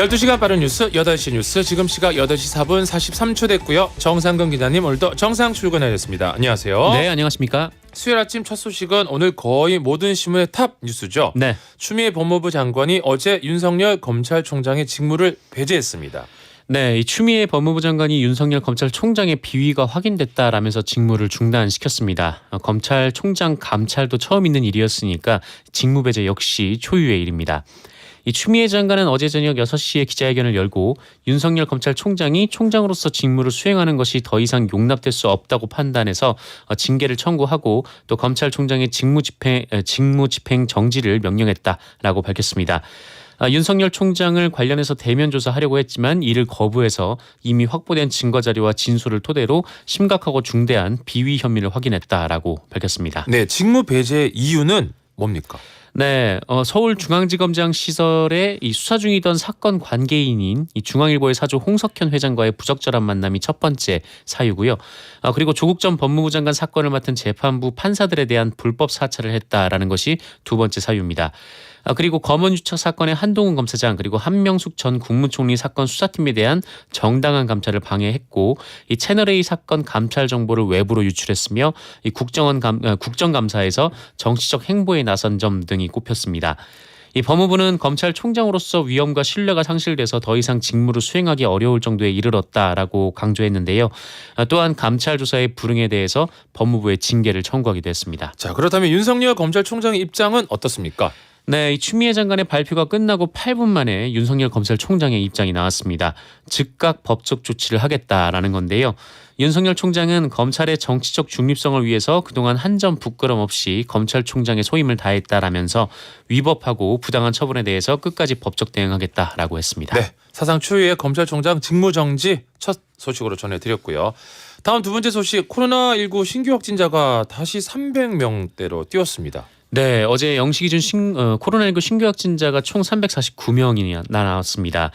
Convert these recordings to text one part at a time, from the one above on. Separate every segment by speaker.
Speaker 1: 12시간 빠른 뉴스 8시 뉴스 지금 시각 8시 4분 43초 됐고요. 정상근 기자님 오늘도 정상 출근하셨습니다. 안녕하세요.
Speaker 2: 네, 안녕하십니까.
Speaker 1: 수요일 아침 첫 소식은 오늘 거의 모든 신문의 탑 뉴스죠.
Speaker 2: 네.
Speaker 1: 추미애 법무부 장관이 어제 윤석열 검찰총장의 직무를 배제했습니다.
Speaker 2: 네, 이 추미애 법무부 장관이 윤석열 검찰총장의 비위가 확인됐다라면서 직무를 중단시켰습니다. 검찰총장 감찰도 처음 있는 일이었으니까 직무 배제 역시 초유의 일입니다. 이 추미애 장관은 어제 저녁 6시에 기자회견을 열고 윤석열 검찰총장이 총장으로서 직무를 수행하는 것이 더 이상 용납될 수 없다고 판단해서 징계를 청구하고 또 검찰총장의 직무 집행 정지를 명령했다라고 밝혔습니다. 윤석열 총장을 관련해서 대면 조사하려고 했지만 이를 거부해서 이미 확보된 증거자료와 진술을 토대로 심각하고 중대한 비위 혐의를 확인했다라고 밝혔습니다.
Speaker 1: 네, 직무 배제 이유는 뭡니까?
Speaker 2: 네, 서울중앙지검장 시절에 이 수사 중이던 사건 관계인인 이 중앙일보의 사주 홍석현 회장과의 부적절한 만남이 첫 번째 사유고요. 그리고 조국 전 법무부 장관 사건을 맡은 재판부 판사들에 대한 불법 사찰을 했다라는 것이 두 번째 사유입니다. 그리고 검언유착 사건의 한동훈 검사장 그리고 한명숙 전 국무총리 사건 수사팀에 대한 정당한 감찰을 방해했고 이 채널A 사건 감찰 정보를 외부로 유출했으며 이 국정감사에서 정치적 행보에 나선 점 등이 꼽혔습니다. 이 법무부는 검찰총장으로서 위엄과 신뢰가 상실돼서 더 이상 직무를 수행하기 어려울 정도에 이르렀다라고 강조했는데요. 또한 감찰 조사의 불응에 대해서 법무부에 징계를 청구하기도 했습니다.
Speaker 1: 자, 그렇다면 윤석열 검찰총장의 입장은 어떻습니까?
Speaker 2: 네, 이 추미애 장관의 발표가 끝나고 8분 만에 윤석열 검찰총장의 입장이 나왔습니다. 즉각 법적 조치를 하겠다라는 건데요. 윤석열 총장은 검찰의 정치적 중립성을 위해서 그동안 한 점 부끄럼 없이 검찰총장의 소임을 다했다라면서 위법하고 부당한 처분에 대해서 끝까지 법적 대응하겠다라고 했습니다.
Speaker 1: 네, 사상 초유의 검찰총장 직무정지 첫 소식으로 전해드렸고요. 다음 두 번째 소식, 코로나19 신규 확진자가 다시 300명대로 뛰었습니다.
Speaker 2: 네, 어제 0시 기준 코로나19 신규 확진자가 총 349명이 나왔습니다.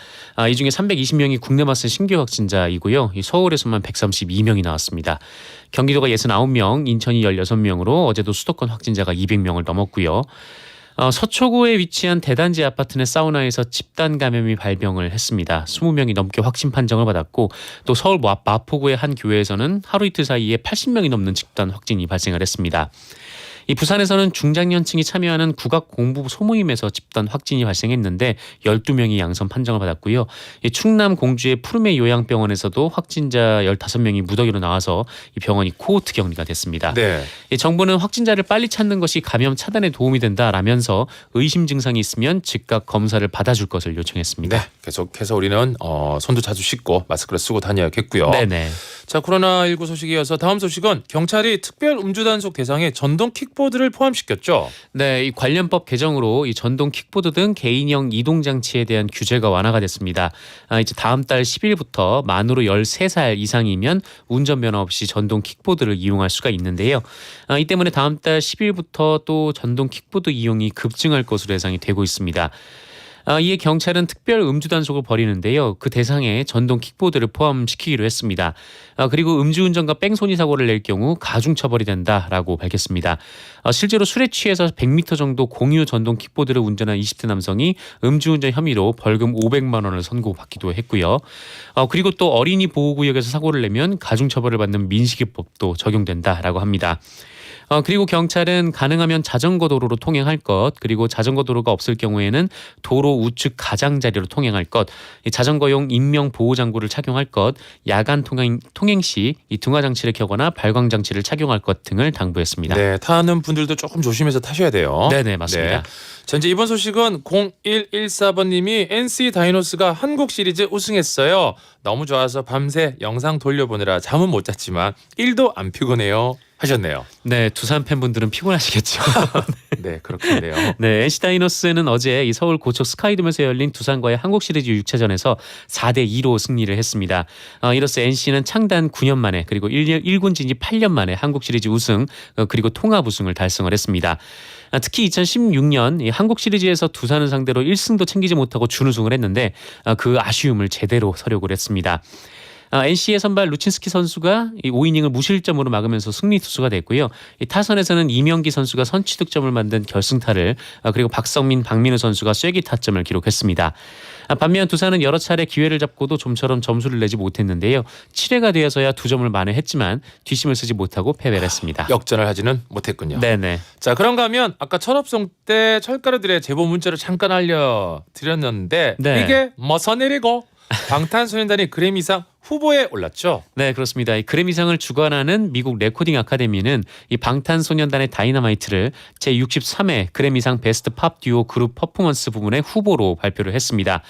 Speaker 2: 이 중에 320명이 국내 맞은 신규 확진자이고요. 서울에서만 132명이 나왔습니다. 경기도가 69명, 인천이 16명으로 어제도 수도권 확진자가 200명을 넘었고요. 서초구에 위치한 대단지 아파트 내 사우나에서 집단 감염이 발병을 했습니다. 20명이 넘게 확진 판정을 받았고 또 서울 마포구의 한 교회에서는 하루 이틀 사이에 80명이 넘는 집단 확진이 발생을 했습니다. 이 부산에서는 중장년층이 참여하는 국악 공부 소모임에서 집단 확진이 발생했는데 12명이 양성 판정을 받았고요. 이 충남 공주의 푸르메 요양병원에서도 확진자 15명이 무더기로 나와서 이 병원이 코호트 격리가 됐습니다.
Speaker 1: 네.
Speaker 2: 이 정부는 확진자를 빨리 찾는 것이 감염 차단에 도움이 된다라면서 의심 증상이 있으면 즉각 검사를 받아줄 것을 요청했습니다.
Speaker 1: 네, 계속해서 우리는 손도 자주 씻고 마스크를 쓰고 다녀야겠고요.
Speaker 2: 네네.
Speaker 1: 자, 코로나19 소식에 이어서 다음 소식은 경찰이 특별 음주단속 대상에 전동 킥보드를 포함시켰죠.
Speaker 2: 네, 이 관련법 개정으로 이 전동 킥보드 등 개인형 이동 장치에 대한 규제가 완화가 됐습니다. 이제 다음 달 10일부터 만으로 13살 이상이면 운전면허 없이 전동 킥보드를 이용할 수가 있는데요. 이 때문에 다음 달 10일부터 또 전동 킥보드 이용이 급증할 것으로 예상이 되고 있습니다. 이에 경찰은 특별 음주 단속을 벌이는데요. 그 대상에 전동 킥보드를 포함시키기로 했습니다. 그리고 음주운전과 뺑소니 사고를 낼 경우 가중처벌이 된다라고 밝혔습니다. 실제로 술에 취해서 100m 정도 공유 전동 킥보드를 운전한 20대 남성이 음주운전 혐의로 벌금 500만 원을 선고받기도 했고요. 그리고 또 어린이 보호구역에서 사고를 내면 가중처벌을 받는 민식이법도 적용된다라고 합니다. 그리고 경찰은 가능하면 자전거 도로로 통행할 것, 그리고 자전거 도로가 없을 경우에는 도로 우측 가장자리로 통행할 것, 자전거용 인명 보호 장구를 착용할 것, 야간 통행 시 이 등화 장치를 켜거나 발광 장치를 착용할 것 등을 당부했습니다.
Speaker 1: 네, 타는 분들도 조금 조심해서 타셔야 돼요.
Speaker 2: 네네, 맞습니다.
Speaker 1: 네. 자, 이제 이번 소식은 0114번님이 NC 다이노스가 한국 시리즈 우승했어요. 너무 좋아서 밤새 영상 돌려보느라 잠은 못 잤지만 1도 안 피곤해요 하셨네요.
Speaker 2: 네, 두산 팬분들은 피곤하시겠죠.
Speaker 1: 네, 그렇겠네요.
Speaker 2: 네, NC 다이노스는 어제 이 서울 고척 스카이돔에서 열린 두산과의 한국 시리즈 6차전에서 4대2로 승리를 했습니다. 이로써 NC는 창단 9년 만에 그리고 1군 진입 8년 만에 한국 시리즈 우승 그리고 통합 우승을 달성을 했습니다. 특히 2016년 이 한국 시리즈에서 두산을 상대로 1승도 챙기지 못하고 준우승을 했는데 그 아쉬움을 제대로 서력을 했습니다. NC의 선발 루친스키 선수가 5이닝을 무실점으로 막으면서 승리 투수가 됐고요. 타선에서는 이명기 선수가 선취 득점을 만든 결승타를 그리고 박성민, 박민우 선수가 쐐기 타점을 기록했습니다. 반면 두산은 여러 차례 기회를 잡고도 좀처럼 점수를 내지 못했는데요. 7회가 되어서야 2점을 만회했지만 뒷심을 쓰지 못하고 패배를 했습니다.
Speaker 1: 역전을 하지는 못했군요.
Speaker 2: 네네.
Speaker 1: 자, 그런가 하면 아까 철업송 때 철가루들의 제보 문자를 잠깐 알려드렸는데
Speaker 2: 네.
Speaker 1: 이게 뭐서 내리고 방탄소년단이 그래미상 후보에 올랐죠.
Speaker 2: 네, 그렇습니다. 이 그래미상을 주관하는 미국 레코딩 아카데미는 이 방탄소년단의 다이너마이트를 제63회 그래미상 베스트 팝 듀오 그룹 퍼포먼스 부문의 후보로 발표를 했습니다.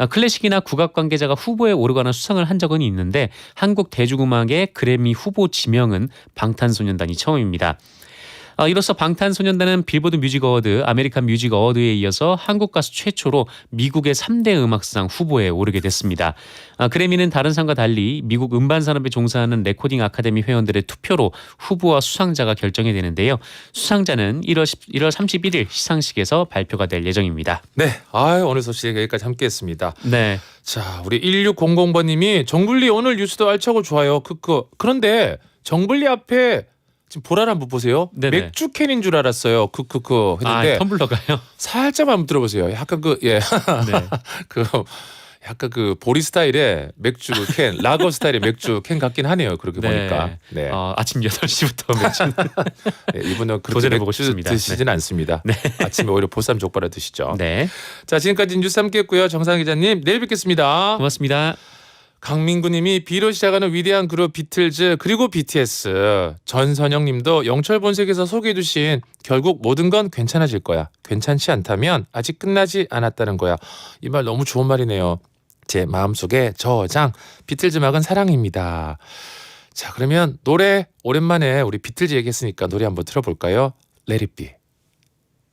Speaker 2: 클래식이나 국악 관계자가 후보에 오르거나 수상을 한 적은 있는데 한국 대중음악의 그래미 후보 지명은 방탄소년단이 처음입니다. 이로써 방탄소년단은 빌보드 뮤직 어워드, 아메리칸 뮤직 어워드에 이어서 한국 가수 최초로 미국의 3대 음악상 후보에 오르게 됐습니다. 그래미는 다른 상과 달리 미국 음반 산업에 종사하는 레코딩 아카데미 회원들의 투표로 후보와 수상자가 결정이 되는데요. 수상자는 1월 31일 시상식에서 발표가 될 예정입니다.
Speaker 1: 네, 오늘 소식 여기까지 함께했습니다.
Speaker 2: 네.
Speaker 1: 자, 우리 1600번님이 정블리 오늘 뉴스도 알차고 좋아요. 크크. 그런데 정블리 앞에 지금 보라를 한번 보세요.
Speaker 2: 네네.
Speaker 1: 맥주 캔인 줄 알았어요. 크크크 했는데
Speaker 2: 텀블러가요?
Speaker 1: 살짝만 한번 들어보세요. 약간 네. 약간 보리 스타일의 맥주 캔, 라거 스타일의 맥주 캔 같긴 하네요. 그렇게 보니까. 네.
Speaker 2: 아침 8시부터 맥주
Speaker 1: 네, 이분은 그렇게
Speaker 2: 도전해보고
Speaker 1: 맥주
Speaker 2: 싶습니다.
Speaker 1: 드시진 않습니다.
Speaker 2: 네.
Speaker 1: 아침에 오히려 보쌈 족발을 드시죠.
Speaker 2: 네.
Speaker 1: 자, 지금까지 뉴스 함께했고요. 정상 기자님 내일 뵙겠습니다.
Speaker 2: 고맙습니다.
Speaker 1: 강민구님이 B로 시작하는 위대한 그룹 비틀즈 그리고 BTS. 전선영님도 영철 본색에서 소개해주신 결국 모든 건 괜찮아질 거야. 괜찮지 않다면 아직 끝나지 않았다는 거야. 이 말 너무 좋은 말이네요. 제 마음속에 저장. 비틀즈 음악은 사랑입니다. 자, 그러면 노래 오랜만에 우리 비틀즈 얘기했으니까 노래 한번 들어볼까요? Let it be.